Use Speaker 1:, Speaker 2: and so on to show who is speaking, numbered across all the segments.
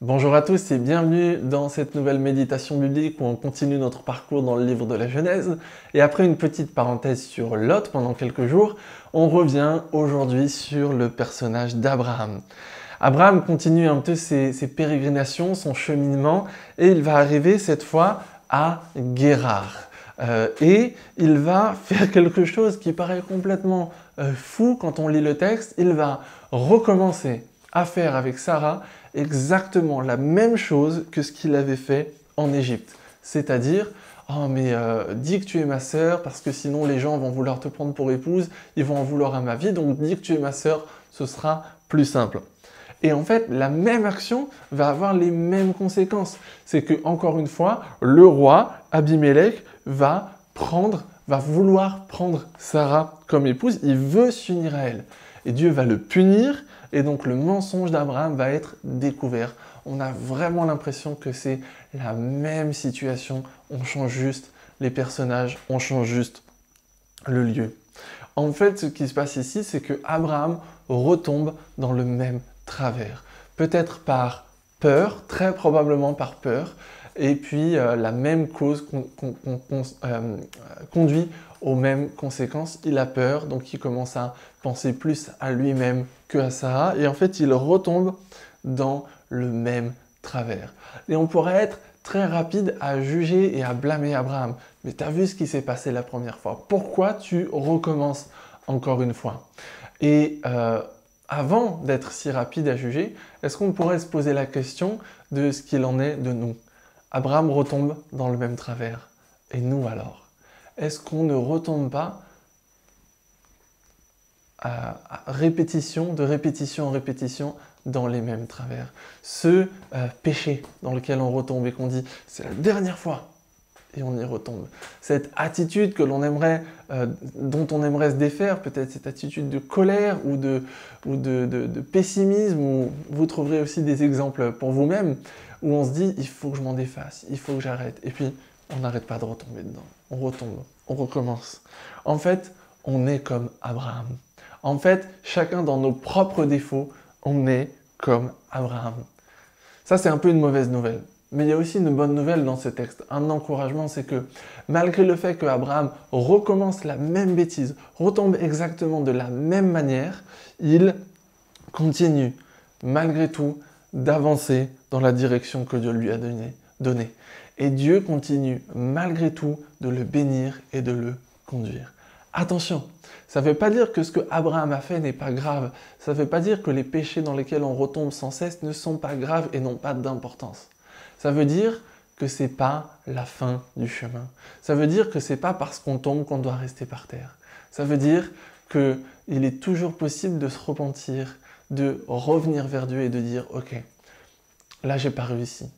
Speaker 1: Bonjour à tous et bienvenue dans cette nouvelle méditation biblique où on continue notre parcours dans le livre de la Genèse. Et après une petite parenthèse sur Lot pendant quelques jours, on revient aujourd'hui sur le personnage d'Abraham. Abraham continue un peu ses pérégrinations, son cheminement, et il va arriver cette fois à Guérar. Et il va faire quelque chose qui paraît complètement fou quand on lit le texte. Il va recommencer à faire avec Sarah exactement la même chose que ce qu'il avait fait en Égypte. C'est-à-dire, oh mais dis que tu es ma sœur parce que sinon les gens vont vouloir te prendre pour épouse, ils vont en vouloir à ma vie, donc dis que tu es ma sœur, ce sera plus simple. Et en fait, la même action va avoir les mêmes conséquences. C'est que, encore une fois, le roi, Abimélec, va vouloir prendre Sarah comme épouse, il veut s'unir à elle. Et Dieu va le punir, et donc le mensonge d'Abraham va être découvert. On a vraiment l'impression que c'est la même situation, on change juste les personnages, on change juste le lieu. En fait, ce qui se passe ici, c'est que Abraham retombe dans le même travers. Peut-être par peur, très probablement par peur, et puis la même cause conduit aux mêmes conséquences. Il a peur, donc il commence à penser plus à lui-même que à Sarah, et en fait il retombe dans le même travers. Et on pourrait être très rapide à juger et à blâmer Abraham. Mais tu as vu ce qui s'est passé la première fois. Pourquoi tu recommences encore une fois? Et avant d'être si rapide à juger, est-ce qu'on pourrait se poser la question de ce qu'il en est de nous? Abraham retombe dans le même travers. Et nous alors? Est-ce qu'on ne retombe pas à répétition, de répétition en répétition, dans les mêmes travers? Ce péché dans lequel on retombe et qu'on dit « c'est la dernière fois » et on y retombe. Cette attitude que l'on aimerait, dont on aimerait se défaire, peut-être cette attitude de colère ou de pessimisme, où vous trouverez aussi des exemples pour vous-même, où on se dit « il faut que je m'en défasse, il faut que j'arrête ». Et puis, on n'arrête pas de retomber dedans. On retombe, on recommence. En fait, on est comme Abraham. En fait, chacun dans nos propres défauts, on est comme Abraham. Ça, c'est un peu une mauvaise nouvelle. Mais il y a aussi une bonne nouvelle dans ce texte. Un encouragement, c'est que malgré le fait que Abraham recommence la même bêtise, retombe exactement de la même manière, il continue, malgré tout, d'avancer dans la direction que Dieu lui a donnée. Et Dieu continue, malgré tout, de le bénir et de le conduire. Attention, ça ne veut pas dire que ce que Abraham a fait n'est pas grave. Ça ne veut pas dire que les péchés dans lesquels on retombe sans cesse ne sont pas graves et n'ont pas d'importance. Ça veut dire que ce n'est pas la fin du chemin. Ça veut dire que ce n'est pas parce qu'on tombe qu'on doit rester par terre. Ça veut dire qu'il est toujours possible de se repentir, de revenir vers Dieu et de dire « Ok, là j'ai pas réussi,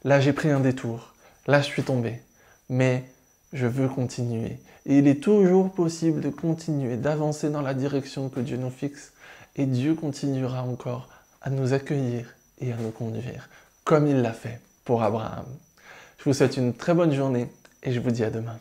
Speaker 1: là j'ai pris un détour, là je suis tombé, mais je veux continuer. » Et il est toujours possible de continuer, d'avancer dans la direction que Dieu nous fixe. Et Dieu continuera encore à nous accueillir et à nous conduire, comme il l'a fait pour Abraham. Je vous souhaite une très bonne journée et je vous dis à demain.